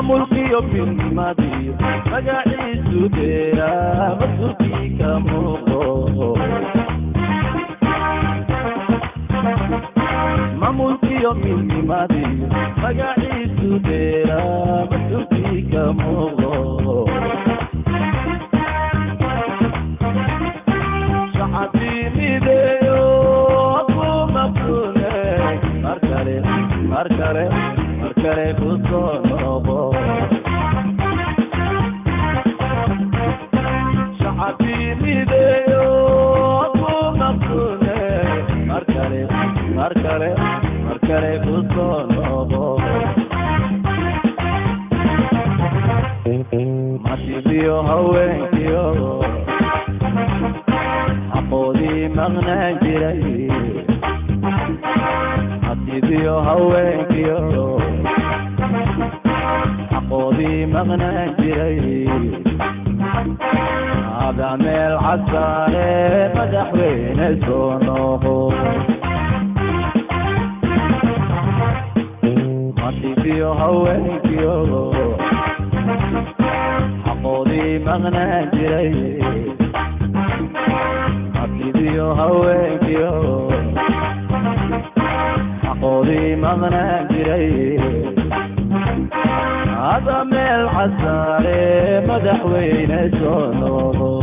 maamulkiyo midnimadii magaciisu dheeraa mas-uulkii ka muuqdo maamulkiyo midnimadii magaciisu dheeraa mas-uulkii ka muuqdo shacabkii mideeyo kuma kune mar kale kusoo noqo shacabkii mideeyo kuma kune mar kale kusoo noqo masiibiyo haweenkiyo aqoodii maqnaan jiray masiibiyo haweenkiyo aqoodii maqnaan jiray hada meel casaare madaxweyne soo noqo masiibiyo haweenkiyo aqoodii maqnaan jiray masiibiyo haweenkiyo aqoodii maqnaan jiray هذا ميل عساري مدحوين سونو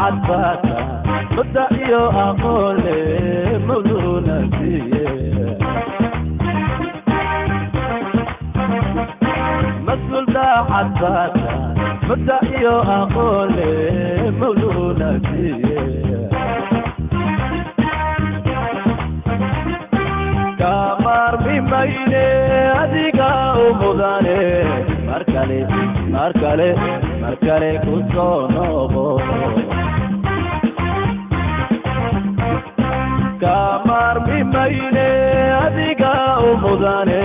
عباتا بدأيو أقولي مولونا فيه مسؤول دا عباتا بدأيو أقولي مولونا فيه كامار بميني أديقا ومداني مركالي كسونو kamar bimayne adiga umudane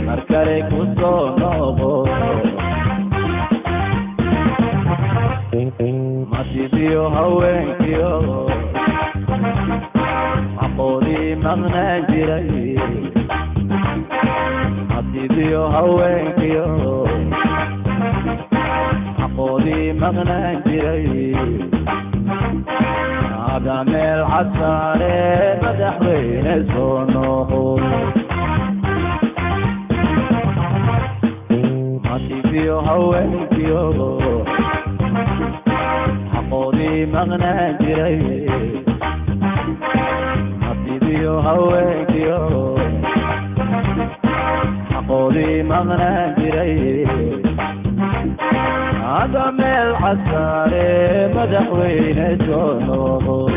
markale kusoo noqo masiibiyo haweenkiyo aqoodii maqnaan jiray masiibiyo haweenkiyo aqoodii maqnaan jiray هذا ميل عساري مدحوين سونو مصيبيو هوينكيو حقودي مغنان جري مصيبيو هوينكيو حقودي مغنان جري هذا ميل عساري مدحوين سونو